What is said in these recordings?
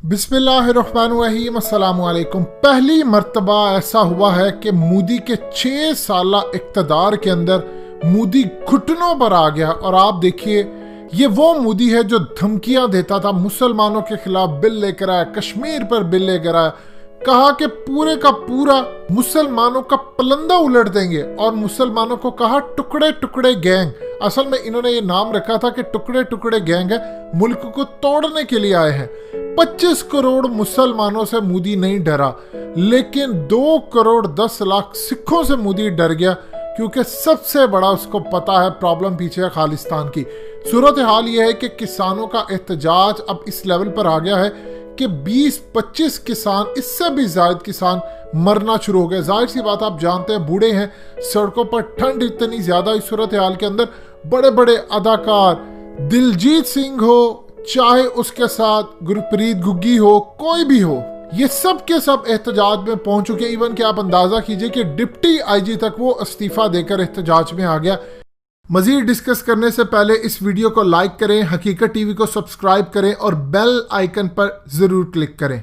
बिस्मिल्लाहिर्रहमानिर्रहीम अस्सलामुअलैकुम। पहली मर्तबा ऐसा हुआ है कि मोदी के 6 साल इक़्तिदार के अंदर मोदी घुटनों पर आ गया। और आप देखिए, ये वो मोदी है जो धमकियां देता था, मुसलमानों के खिलाफ बिल लेकर आया, कश्मीर पर बिल लेकर आया, कहा कि पूरे का पूरा मुसलमानों का पलंदा उलट देंगे और मुसलमानों को कहा टुकड़े टुकड़े गैंग। असल में इन्होंने ये नाम रखा था कि टुकड़े टुकड़े गैंग है, मुल्क को तोड़ने के लिए आए हैं। 25 करोड़ मुसलमानों से मोदी नहीं डरा, लेकिन 2 करोड़ 10 लाख सिखों से मोदी डर गया, क्योंकि सबसे बड़ा उसको पता है प्रॉब्लम पीछे है खालिस्तान की। सूरत हाल यह है कि किसानों का एहतजाज अब इस लेवल पर आ गया है कि 20-25 किसान, इससे भी ज्यादा किसान मरना शुरू हो गए। जाहिर सी बात, आप जानते हैं बूढ़े हैं, सड़कों पर ठंड इतनी ज्यादा। इस सूरत हाल के अंदर बड़े बड़े अदाकार, दिलजीत सिंह हो, चाहे उसके साथ गुरप्रीत गुग्गी हो, कोई भी हो, ये सब के सब एहतजाज में पहुंच चुके। इवन कि आप अंदाजा कीजिए कि डिप्टी आईजी तक वो इस्तीफा देकर एहतजाज में आ गया। मजीद डिस्कस करने से पहले इस वीडियो को लाइक करें, हकीकत टीवी को सब्सक्राइब करें और बेल आइकन पर जरूर क्लिक करें।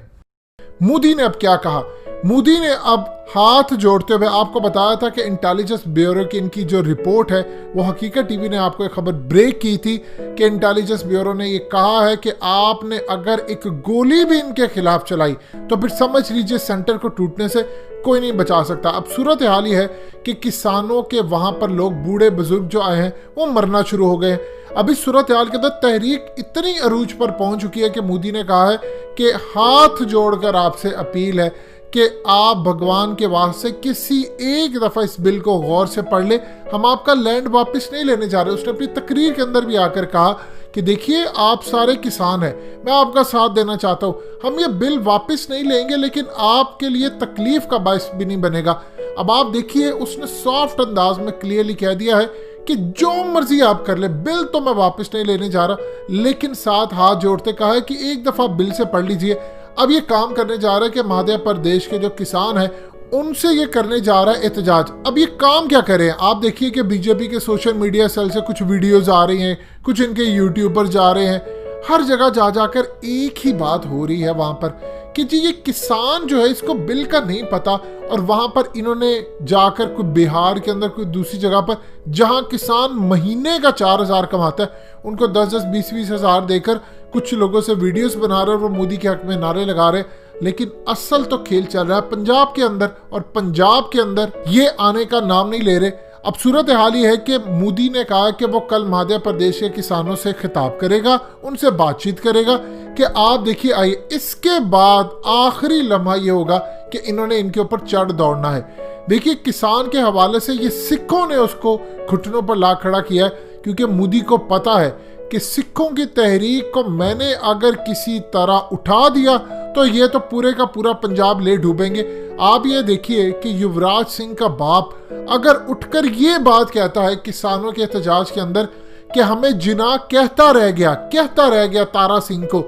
मोदी ने अब क्या कहा? मोदी ने अब हाथ जोड़ते हुए आपको बताया था कि इंटेलिजेंस ब्यूरो की इनकी जो रिपोर्ट है, वो हकीकत टीवी ने आपको एक खबर ब्रेक की थी कि इंटेलिजेंस ब्यूरो ने ये कहा है कि आपने अगर एक गोली भी इनके खिलाफ चलाई तो फिर समझ लीजिए सेंटर को टूटने से कोई नहीं बचा सकता। अब सूरत हाल ही है कि किसानों के वहां पर लोग, बूढ़े बुजुर्ग जो आए हैं, वो मरना शुरू हो गए। अभी सूरत हाल के अंदर तहरीक इतनी अरूज पर पहुंच चुकी है कि मोदी ने कहा है कि हाथ जोड़कर आपसे अपील है कि आप भगवान के वास्ते किसी एक दफा इस बिल को गौर से पढ़ ले, हम आपका लैंड वापस नहीं लेने जा रहे। उसने अपनी तकरीर के अंदर भी आकर कहा कि देखिए, आप सारे किसान हैं, मैं आपका साथ देना चाहता हूँ, हम ये बिल वापस नहीं लेंगे, लेकिन आपके लिए तकलीफ का बायस भी नहीं बनेगा। अब आप देखिए, उसने सॉफ्ट अंदाज में क्लियरली कह दिया है कि जो मर्जी आप कर ले, बिल तो मैं वापस नहीं लेने जा रहा, लेकिन साथ हाथ जोड़ते कहा है कि एक दफा बिल से पढ़ लीजिए। अब ये काम करने जा रहा है कि मध्य प्रदेश के जो किसान हैं उनसे ये करने जा रहा है एहतजाज। अब ये काम क्या करें? आप देखिए कि बीजेपी के सोशल मीडिया सेल से कुछ वीडियोस आ रही हैं, कुछ इनके यूट्यूबर जा रहे हैं, हर जगह जा जाकर एक ही बात हो रही है वहां पर कि जी ये किसान जो है, इसको बिल का नहीं पता। और वहां पर इन्होंने जाकर कोई बिहार के अंदर कोई दूसरी जगह पर, जहां किसान महीने का 4,000 कमाता है, उनको 10-10, 20-20 हजार देकर कुछ लोगों से वीडियोस बना रहे हैं, वो मोदी के हक में नारे लगा रहे हैं। लेकिन असल तो खेल चल रहा है पंजाब के अंदर, और पंजाब के अंदर ये आने का नाम नहीं ले रहे। अब सूरत हाल ये है कि मोदी ने कहा कि वो कल मध्य प्रदेश के किसानों से खिताब करेगा, उनसे बातचीत करेगा कि आप देखिए आइए। इसके बाद आखिरी लम्हा ये होगा कि इन्होंने इनके ऊपर चढ़ दौड़ना है। देखिए, किसान के हवाले से ये सिखों ने उसको घुटनों पर ला खड़ा किया है, क्योंकि मोदी को पता है कि सिखों की तहरीक को मैंने अगर किसी तरह उठा दिया तो ये तो पूरे का पूरा पंजाब ले डूबेंगे। आप ये देखिए कि युवराज सिंह का बाप अगर उठकर ये बात कहता है किसानों के एहतजाज के अंदर कि हमें जिना कहता रह गया तारा सिंह को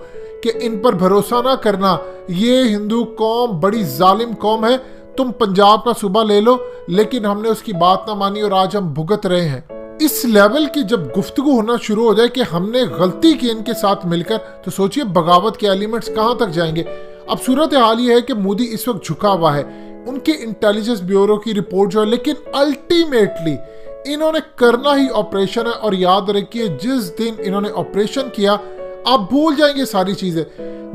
कि इन पर भरोसा ना करना, ये हिंदू कौम बड़ी जालिम कौम है, तुम पंजाब का सूबा ले लो, लेकिन हमने उसकी बात ना मानी और आज हम भुगत रहे हैं। इस लेवल की जब गुफ्तगू होना शुरू हो जाए कि हमने गलती की इनके साथ मिलकर, तो सोचिए बगावत के एलिमेंट्स कहां तक जाएंगे। अब सूरत हाल ये है कि मोदी इस वक्त झुका हुआ है, उनके इंटेलिजेंस ब्यूरो की रिपोर्ट जो है, लेकिन अल्टीमेटली इन्होंने करना ही ऑपरेशन है। और याद रखिए, जिस दिन इन्होंने ऑपरेशन किया, आप भूल जाएंगे सारी चीजें।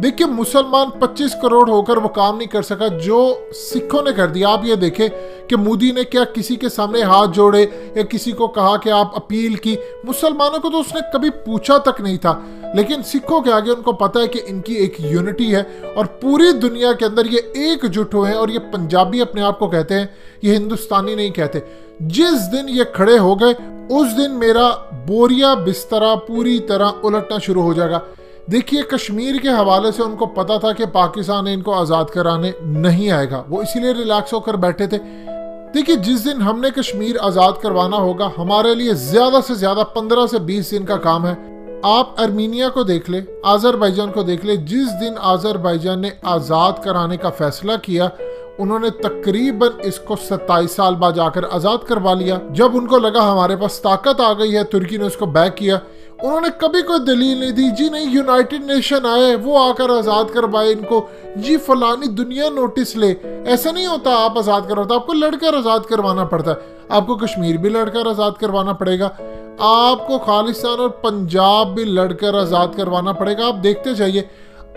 देखिए, मुसलमान 25 करोड़ होकर वो काम नहीं कर सका जो सिखों ने कर दिया। आप ये देखें कि मोदी ने क्या किसी के सामने हाथ जोड़े या किसी को कहा कि आप अपील की? मुसलमानों को तो उसने कभी पूछा तक नहीं था, लेकिन सिखों के आगे उनको पता है कि इनकी एक यूनिटी है और पूरी दुनिया के अंदर ये एकजुट हुए हैं। और ये पंजाबी अपने आप को कहते हैं, ये हिंदुस्तानी नहीं कहते। जिस दिन ये खड़े हो गए, उस दिन मेरा बोरिया बिस्तरा पूरी तरह उलटना शुरू हो जाएगा। देखिए, कश्मीर के हवाले से उनको पता था कि पाकिस्तान इनको आज़ाद कराने नहीं आएगा, वो इसीलिए रिलैक्स होकर बैठे थे। देखिए, जिस दिन हमने कश्मीर आज़ाद करवाना होगा, हमारे लिए ज़्यादा से ज़्यादा 15 से 20 दिन का काम है। आप आर्मीनिया को देख ले, आज़रबाईजान को देख ले। जिस दिन आज़रबाईजान ने आज़ाद कराने का फैसला किया, उन्होंने तकरीबन इसको 27 साल बाद जाकर आज़ाद करवा लिया। जब उनको लगा हमारे पास ताकत आ गई है, तुर्की ने उसको बैक किया उन्होंने कभी कोई दलील नहीं दी जी नहीं यूनाइटेड नेशन आए वो आकर आज़ाद करवाए इनको, जी फलानी दुनिया नोटिस ले। ऐसा नहीं होता आप आज़ाद करवाते, आपको लड़कर आज़ाद करवाना पड़ता है। आपको कश्मीर भी लड़कर आज़ाद करवाना पड़ेगा, आपको खालिस्तान और पंजाब भी लड़कर आज़ाद करवाना पड़ेगा। आप देखते जाइए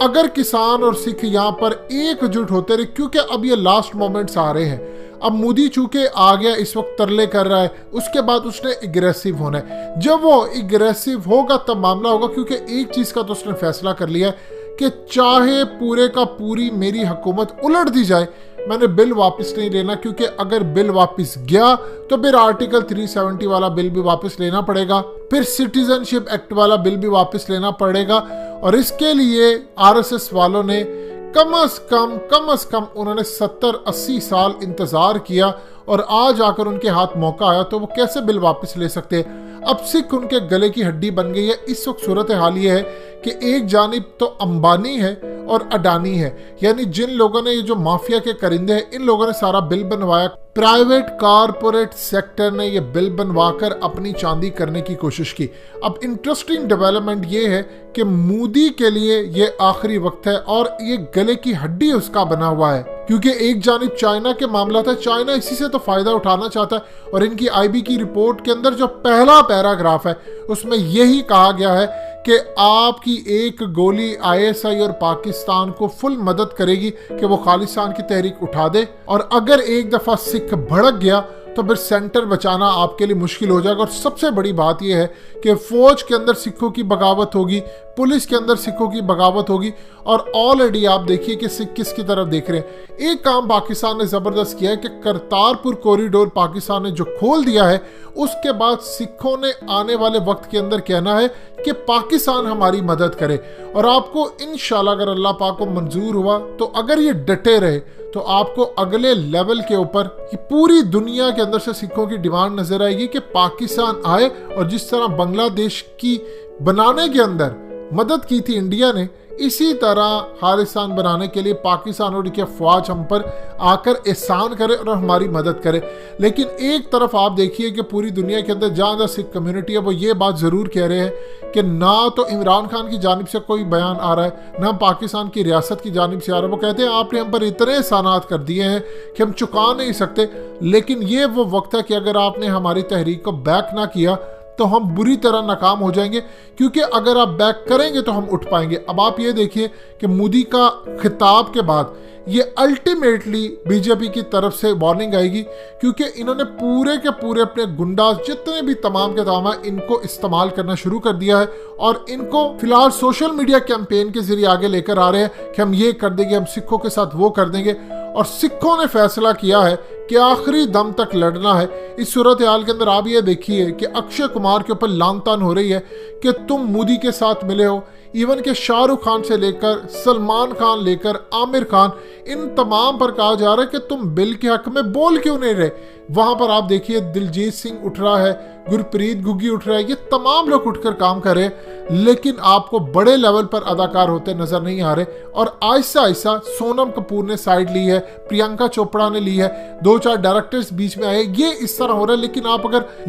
अगर किसान और सिख यहाँ पर एकजुट होते रहे, क्योंकि अब ये लास्ट मोमेंट्स आ रहे हैं। अब मोदी चूंकि आ गया, इस वक्त तरले कर रहा है, उसके बाद उसने एग्रेसिव होना है। जब वो एग्रेसिव होगा तब मामला होगा, क्योंकि एक चीज का तो उसने फैसला कर लिया है कि चाहे पूरे का पूरी मेरी हुकूमत उलट दी जाए, मैंने बिल वापस नहीं लेना। क्योंकि अगर बिल वापस गया तो फिर आर्टिकल 370 वाला बिल भी वापस लेना पड़ेगा, फिर सिटीजनशिप एक्ट वाला बिल भी वापस लेना पड़ेगा। और इसके लिए आरएसएस वालों ने कम अज कम उन्होंने 70-80 साल इंतजार किया और आज आकर उनके हाथ मौका आया तो वो कैसे बिल वापस ले सकते हैं। अब सिख उनके गले की हड्डी बन गई है। इस वक्त सूरत हाल ये है कि एक जानिब तो अंबानी है और अडानी है, यानी जिन लोगों ने ये जो माफिया के करिंदे हैं, इन लोगों ने सारा बिल बनवाया। प्राइवेट कारपोरेट सेक्टर ने ये बिल बनवाकर अपनी चांदी करने की कोशिश की। अब इंटरेस्टिंग डेवलपमेंट ये है कि मोदी के लिए ये आखिरी वक्त है और ये गले की हड्डी उसका बना हुआ है, क्योंकि एक जानिब चाइना के मामला था, चाइना इसी से तो फायदा उठाना चाहता है। और इनकी आईबी की रिपोर्ट के अंदर जो पहला पैराग्राफ है उसमें यही कहा गया है कि आपकी एक गोली आईएसआई और पाकिस्तान को फुल मदद करेगी कि वो खालिस्तान की तहरीक उठा दे, और अगर एक दफा सिख भड़क गया तो फिर सेंटर बचाना आपके लिए मुश्किल हो जाएगा। और सबसे बड़ी बात यह है कि फौज के अंदर सिखों की बगावत होगी, पुलिस के अंदर सिखों की बगावत होगी, और ऑलरेडी आप देखिए कि सिख किसकी तरफ देख रहे हैं। एक काम पाकिस्तान ने जबरदस्त किया है कि करतारपुर कॉरिडोर पाकिस्तान ने जो खोल दिया है, उसके बाद सिखों ने आने वाले वक्त के अंदर कहना है कि पाकिस्तान हमारी मदद करे। और आपको इंशाल्लाह अगर अल्लाह पाक को मंजूर हुआ तो अगर ये डटे रहे तो आपको अगले लेवल के ऊपर पूरी दुनिया के अंदर से सिखों की डिमांड नजर आएगी कि पाकिस्तान आए। और जिस तरह बांग्लादेश की बनाने के अंदर मदद की थी इंडिया ने, इसी तरह खालिस्तान बनाने के लिए पाकिस्तान और की फौज हम पर आकर एहसान करे और हमारी मदद करे। लेकिन एक तरफ आप देखिए कि पूरी दुनिया के अंदर जहाँ सिख कम्युनिटी है वो ये बात ज़रूर कह रहे हैं कि ना तो इमरान खान की जानिब से कोई बयान आ रहा है, ना पाकिस्तान की रियासत की जानिब से आ रहा है। वो कहते हैं आपने हम पर इतने एहसानात कर दिए हैं कि हम चुका नहीं सकते। लेकिन ये वो वक्त है कि अगर आपने हमारी तहरीक को बैक ना किया तो हम बुरी तरह नाकाम हो जाएंगे, क्योंकि अगर आप बैक करेंगे तो हम उठ पाएंगे। अब आप ये देखिए कि मोदी का खिताब के बाद ये अल्टीमेटली बीजेपी की तरफ से वार्निंग आएगी, क्योंकि इन्होंने पूरे के पूरे अपने गुंडा जितने भी तमाम के तमाम है इनको इस्तेमाल करना शुरू कर दिया है। और इनको फिलहाल सोशल मीडिया कैंपेन के जरिए आगे लेकर आ रहे हैं कि हम ये कर देंगे, हम सिखों के साथ वो कर देंगे। और सिखों ने फैसला किया है कि आखिरी दम तक लड़ना है। इस सूरत हाल के अंदर आप ये देखिए कि अक्षय कुमार के ऊपर लानतान हो रही है कि तुम मोदी के साथ मिले हो। इवन के शाहरुख खान से लेकर सलमान खान लेकर आमिर खान, इन तमाम पर कहा जा रहा है कि तुम बिल के हक में बोल क्यों नहीं रहे। वहां पर आप देखिए दिलजीत सिंह उठ रहा है, गुरप्रीत घुग्गी उठ रहा है, ये तमाम लोग उठकर काम कर रहे हैं, लेकिन आपको बड़े लेवल पर अदाकार होते नजर नहीं आ रहे। और आहिस्ता आहिस्ता सोनम कपूर ने साइड ली है, प्रियंका चोपड़ा ने ली है, 2-4 डायरेक्टर्स बीच में आए, ये इस तरह हो रहा है।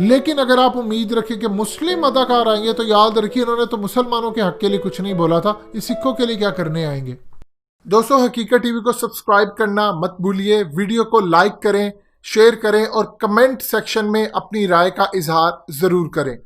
लेकिन अगर आप उम्मीद रखें कि मुस्लिम अदाकार आएंगे तो याद रखिए इन्होंने तो मुसलमानों के हक के लिए कुछ नहीं बोला था, ये सिखों के लिए क्या करने आएंगे। दोस्तों, हकीकत टीवी को सब्सक्राइब करना मत भूलिए, वीडियो को लाइक करें, शेयर करें और कमेंट सेक्शन में अपनी राय का इजहार जरूर करें।